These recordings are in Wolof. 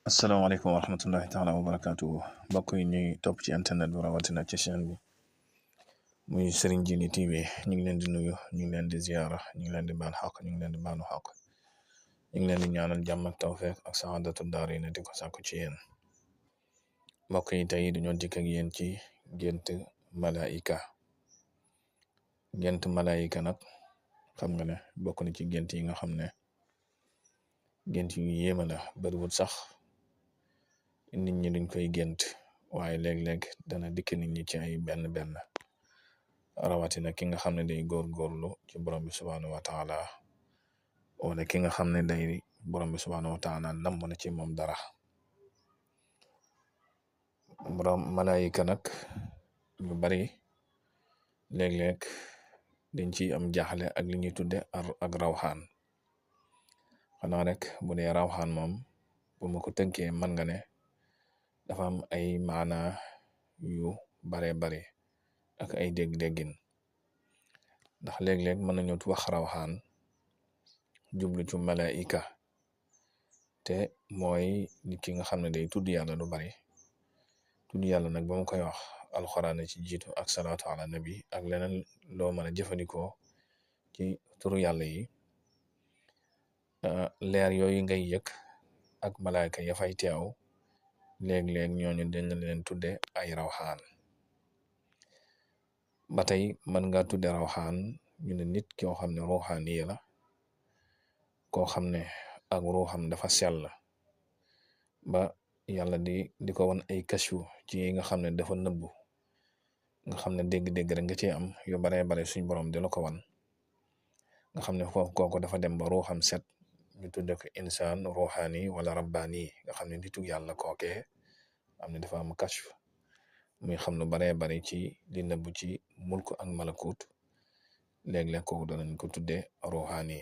asalaamaaleykum wa rahmatullahi taala wa barakaatu mbokk yi ñuy topp ci internet bi rawatina ci chaîne bi muy Serigne Djily TV ñu ngi leen di nuyu ñu ngi leen di ziara ñu ngi leen di baal xaq ñu ngi leen di baalu xaq ñu ngi leen di ñaanal jàmm ak tawfeex ak saadatu daara yi ne di ko sàkku ci yéen mbokk yi tey dañoo dikk ak yéen ci gént malaayika nag xam nga ne bokk na ci gént yi nga xam ne gént yu yéema la bariwul sax nit ñi duñ koy gént waaye léeg-léeg dana dikk nit ñi ci ay benn rawatina ki nga xam ne day góorgóorlu ci borom bi subhaanahu wa taala wala ki nga xam ne day borom bi subhaanahu wa taala namm na ci moom dara borom malaayika nag ñu bari léeg-léeg dañ ci am jaaxle ak li ñuy tudde ak rawxaan xanaa rek bu dee rawxaan moom bu ma ko tënkee mën nga ne dafa am ay maana yu bare ak ay dégg-déggin ndax léeg-léeg mën nañu wax rawxaan jublu ci malaayika te mooy nit ki nga xam ne day tudd yàlla lu bari tudd yàlla nag ba mu koy wax alxuraan ci jiitu ak salaatu ala nabi ak leneen loo mën a jëfandikoo ci turu yàlla yi leer yooyu ngay yëg ak malaayika ya fay teew léeg-léeg ñooñu dañ leen tudde ay rawxaan ba tey mën nga tudde rawxaan ñu ne nit koo xam ne ruuxaani la koo xam ne ak ruuxam dafa sell ba yàlla di ko won ay kashfu ci yi nga xam ne dafa nëbbu nga xam ne dégg-dégg rek nga ci am yu bare suñ borom di la ko wan nga xam ne foofu kooku dafa dem ba ruuxam set ñu tudde ko insaan ruuxaani wala rabbaani nga xam ne nitu yàlla kookee am ne dafa am kashf muy xam lu bare ci li nëbbu ci mulk ak malakut léeg-léeg kooku danañ ko tudde ruuxaani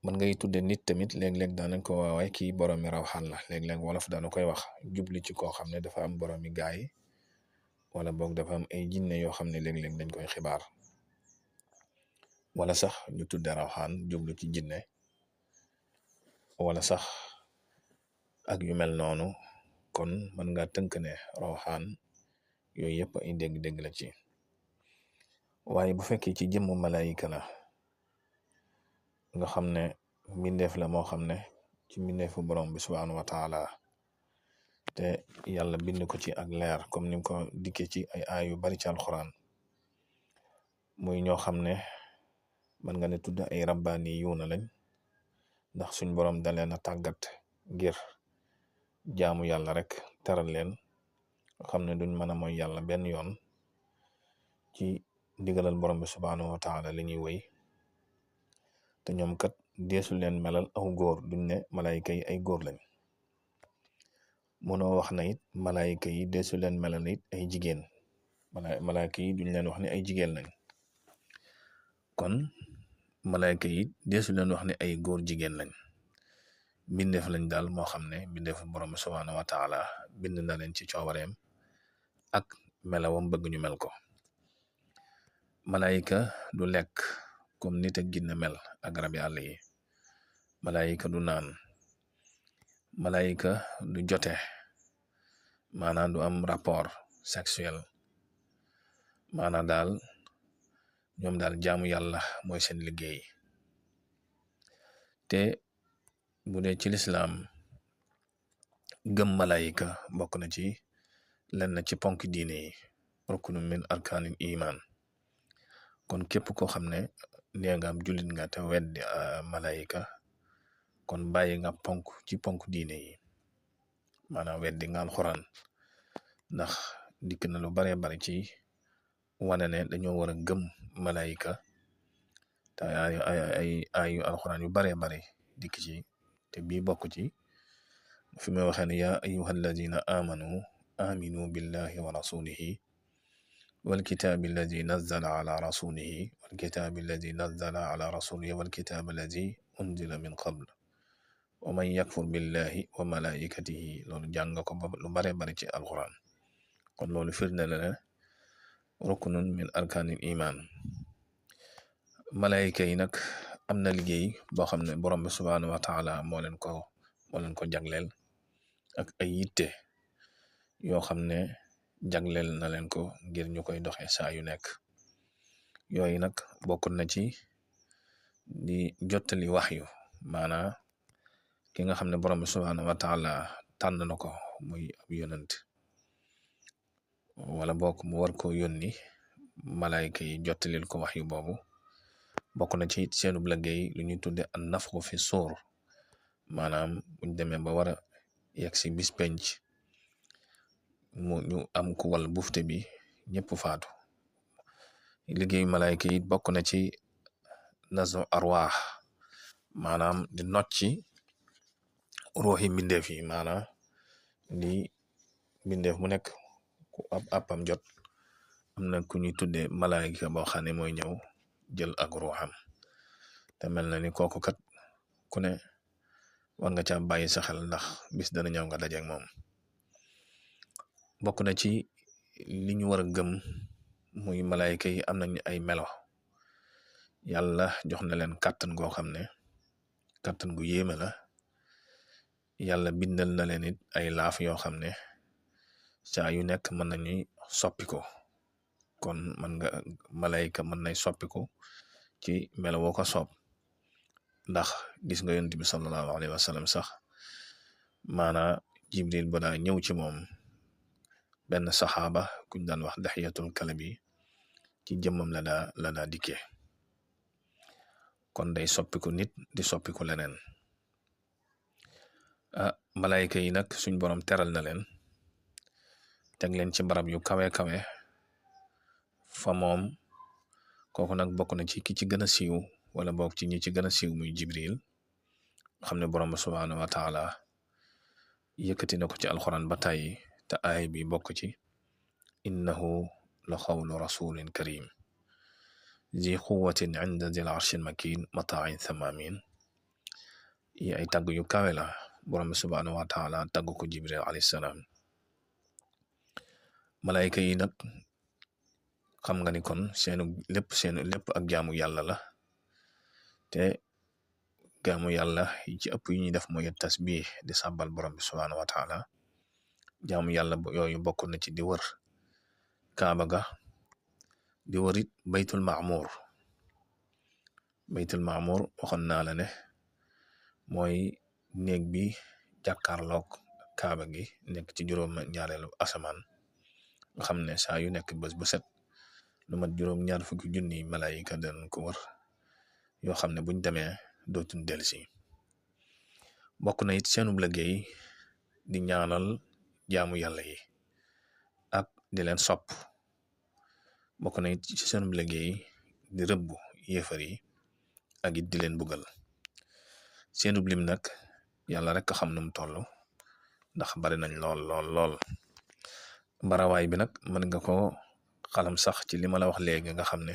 mën ngay tudde nit tamit léeg-léeg daanañ ko waawaay kii boroomi rawxaan la léeg-léeg wolof daana koy wax jubli ci koo xam ne dafa am boroomi gaay wala boog dafa am ay jinne yoo xam ne léeg-léeg dañ koy xibaar wala sax ñu tudde rawxaan jublu ci jinne wala sax ak yu mel noonu kon mën nga tënk ne rawxaan yooyu yëpp ay dégg-dégg la ci waaye bu fekkee ci jëmmu malaayika la nga xam ne mbindeef la moo xam ne ci mbindeefu borom bi subhaanahu wa taala te yàlla bind ko ci ak leer comme ni ko dikkee ci ay aay yu bari ci alxuraan muy ñoo xam ne mën nga ne tudd ay rabbaani yuuna lañ ndax suñ borom dalee na tàggat ngir jaamu yàlla rek teral leen xam ne duñ mën a mooy yàlla benn yoon ci ndigalal borom bi subhaanahu wa taala li ñuy wéy te ñoom kat deesu leen melal aw góor duñ ne malaayika yi ay góor lañ mënoo wax na it malaayika yi deesu leen melal it ay jigéen malaayika yi duñ leen wax ne ay jigéen lañ kon malaayika yi deesu leen wax ne ay góor jigéen lañ mbindeef lañ daal moo xam ne mbindeefu borom subhaanahu wa taala bind na leen ci coobareem ak melawam bëgg ñu mel ko malaayika du lekk comme nit ak ginne mel ak rabi àll yi malaayika du naan malaayika du jote maanaam du am rapport sexuel maanaam daal ñoom daal jaamu yàlla mooy seen liggéey te bu dee ci lislaam gëm malaayika bokk na ci lenn ci ponk diine yi ruknu min arkaanil iman kon képp koo xam ne nee nga am jullit nga te weddi malaayika kon bàyyi nga ponk ci ponk diine yi maanaam weddi nga alxuraan ndax dikk na lu bare ci wane ne dañoo war a gëm malaayika te ay yu alxuraan yu bare dikk ci te bii bokk ci fi may waxee ne yaa ayyuhal ladina aminu billahi wa rasulihi والكتاب الذي نزل على رسوله والكتاب الذي نزل على رسوله والكتاب الذي أنزل من قبل ومن يكفر بالله وملائكته loolu jàng ko ba lu bare ci alquran kon loolu firnde la ne ruknun min arkaanil iman malaayika yi nag am na liggéey boo xam ne borom bi subhaanahu wa taala moo leen ko moo leen ko jagleel ak ay yitte yoo xam ne jagleel na leen ko ngir ñu koy doxee saa yu nekk. yooyu nag bokk na ci di jottali waxyu maanaa ki nga xam ne borom bi subhaanahu wa taala tànn na ko muy ab yonent wala bokk mu war ko yónni malaayka yi jottalil ko waxyu boobu. bokk na ci seenub liggéey lu ñuy tudde an nafxu fi suur maanaam buñ demee ba war a yegg si bis penc ñu am ku wal bufte bi ñëpp faatu. liggéeyu malaayka yi bokk na ci nazu arwaax maanaam di nocci ruuxi mbindeef yi maanaam di mbindeef mu nekk ku ab appam jot am na ku ñuy tudde malaayka boo xam ne mooy ñëw jël ak ruuxam. te mel na ni kooku kat ku ne war nga ca bàyyi sa xel ndax bis dana ñëw nga dajeek moom. bokk na ci li ñu war a gëm muy malaayka yi am nañ ay melo yàlla jox na leen kàttan goo xam ne kàttan gu yéeme la. yàlla bindal na leen it ay laaf yoo xam ne saa yu nekk mën nañuy soppiku. kon mën nga malaayka mën nay soppiku ci melo woo ko soob ndax gis nga yonent bi sallallahu alayhi wa sallam sax maanaa jibril ba daa ñëw ci moom benn saxaaba kuñ daan wax Dihyatul Kalbi ci jëmmam la daa dikkee. kon day soppiku nit di soppiku leneen. malaayka yi nag suñ borom teral na leen teg leen ci barab yu kawe kawe fa moom. kooku nag bokk na ci ki ci gën a siiw wala bokk ci ñi ci gën a siiw muy jibril xam ne borom subhaanahu wa taala yëkkati na ko ci alxuraan ba tàyyi te aay bi bokk ci innahu la xawlu rasulin karim zi quwwatin inda zil arshil makin matain thamamin. yi ay tagg yu kawe la borom subhaanahu wa taala tagg ko jibril alayhi salaam. malaayka yi nag xam nga ni kon seenu lépp ak jaamu yàlla la te jaamu yàlla yi ci ëpp yi ñuy def mooy tasbih di sàbbal borom bi subhaanahu wa taala. jaamu yàlla yooyu bokk na ci di wër kaaba ga di wër it baytul maamur waxoon naa la ne mooy néeg bi jàkkaarloog kaaba gi nekk ci juróom ñaareelu asamaan nga xam ne saa yu nekk bés bu set lu mat juróom ñaar fukki junni malaayika dañ ko wër yoo xam ne buñ demee dootuñ delsi. bokk na it seenub liggéey di ñaanal jaamu yàlla yi ak di leen sopp. bokk na it ci seenub liggéey di rëbb yéefar yi ak it di leen buggal. seenub lim nag yàlla rek xam nu mu toll ndax bari nañ lool. barawaay bi nag mën nga ko xalam sax ci li ma la wax léegi nga xam ne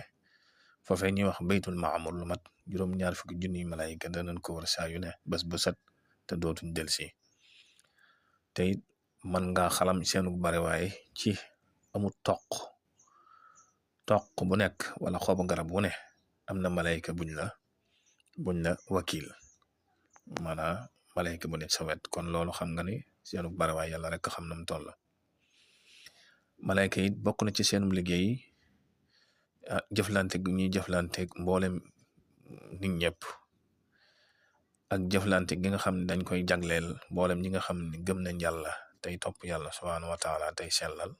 foofee ñuy wax baytul maamur lu mat juróom ñaar fukki junniy malaayika danañ ko war saa yu ne bés bu set te dootuñ delsi. te it mën nga xalam seenu bariwaay ci amul toq bu nekk wala xobu garab wu ne am na malaayika buñ la wakil maanaam malaayika bu ne sa wet. kon loolu xam nga ni seenu bariwaay yàlla rek xam na mu toll. malaayka yi bokk na ci seenum liggéey jëflante gu ñuy jëflanteeg mboolem nit ñëpp ak jëflante gi nga xam ne dañ koy jagleel mboolem ñi nga xam ne gëm nañ yàlla tey topp yàlla subhaanahu wa taala tey sellal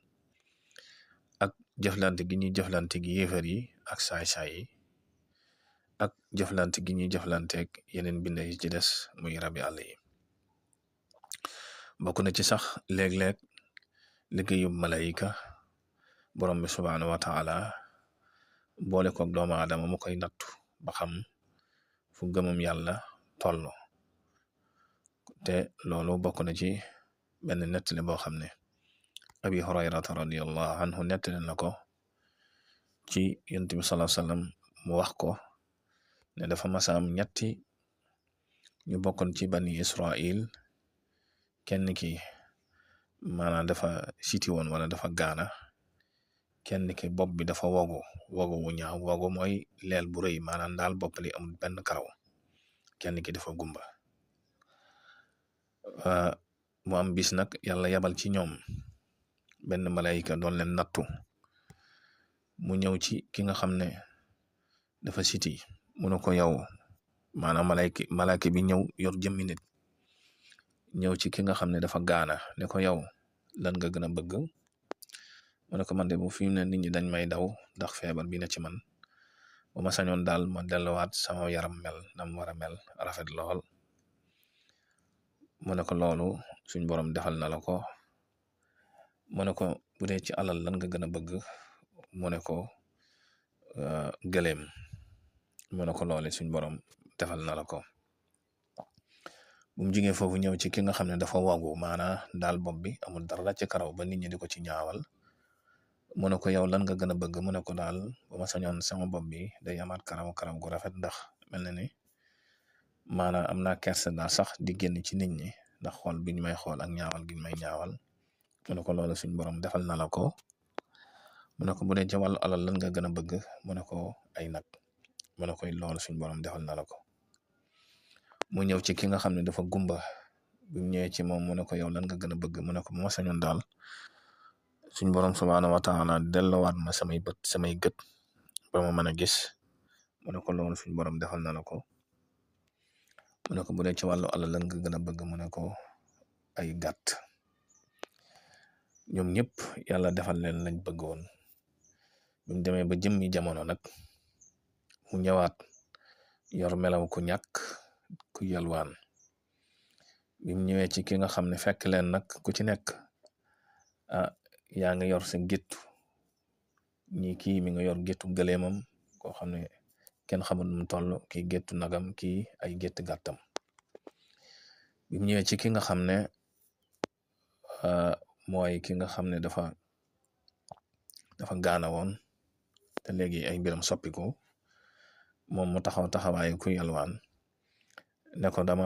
ak jëflante gi ñuy jëflante gi yéefar yi ak saay-saay yi ak jëflante gi ñuy jëflanteeg yeneen bind yi ci des muy rabi àll yi. bokk na ci sax léeg-léeg liggéeyu malayka borom bi subhaanahu wa taala boole koog doomu aadama mu koy nattu ba xam fu gëmam yàlla toll. te loolu bokk na ci benn nettali boo xam ne abi hurayrata radiyallahu anhu nettali na ko ci yonent bi sallallahu alayhi wasallam mu wax ko ne dafa masaam ñetti ñu bokkoon ci bani Israil kenn ki maanaam dafa siti woon wala dafa gaana kenn ki bopp bi dafa wogu wu ñaaw wogu mooy leel bu rëy maanaam daal bopp li amul benn karaw kenn ki dafa gumba mu am bis nag yàlla yabal ci ñoom benn malayka doon leen nattu mu ñëw ci ki nga xam ne dafa siti mu ne ko yow maanaam malayka bi ñëw yor jëmmi nit ñëw ci ki nga xam ne dafa gaana ne ko yow lan nga gën a bëgg mu ne ko man de bu fi mu ne nit ñi dañ may daw ndax feebar bi na ci man bu ma sañoon daal ma delluwaat sama yaram mel nam war a mel rafet lool mu ne ko loolu suñ borom defal na la ko mu ne ko bu dee ci alal lan nga gën a bëgg mu ne ko gëléem mu ne ko loole suñ borom defal na la ko bu mu jugee foofu ñëw ci ki nga xam ne dafa wagu maanaa daal bopp bi amul dara ci karaw ba nit ñi di ko ci ñaawal mu ne ko yow lan nga gën a bëgg mu ne ko daal bu ma sañoon sama bopp bi day amaat karaw gu rafet ndax mel na ni maanaam am naa kersa daal sax di génn ci nit ñi ndax xool biñ may xool ak ñaawal giñ may ñaawal mu ne ko loolu suñ borom defal na la ko mu ne ko bu dee ci wàllu alal lan nga gën a bëgg mu ne ko ay nag mu ne koy loolu suñ borom defal na la ko mu ñëw ci ki nga xam ne dafa gumba bu ñëwee ci moom mu ne ko yow lan nga gën a bëgg mu ne ko bu ma sañoon daal suñ borom subhaanahu wa taala dellowaat ma samay bët samay gët ba ma mën a gis mu ne ko loolu suñ borom defal na la ko mu ne ko bu dee ci wàllu alal lan nga gën a bëgg mu ne ko ay gàtt ñoom ñëpp yàlla defal leen lañ bëggoon bu ñu demee ba jëmmi jamono nag mu ñëwaat yor melaw ku ñàkk ku yalwaan bi mu ñëwee ci ki nga xam ne fekk leen nag ku ci nekk yaa nga yor sa géttu ñi kii mi nga yor géttu gëleemam koo xam ne kenn xamul mu toll kii géttu nagam kii ay gétt gàttam bi mu ñëwee ci ki nga xam ne mooy ki nga xam ne dafa gaana woon te léegi ay mbiram soppiku moom mu taxawaayu ku yalwaan ne ko dama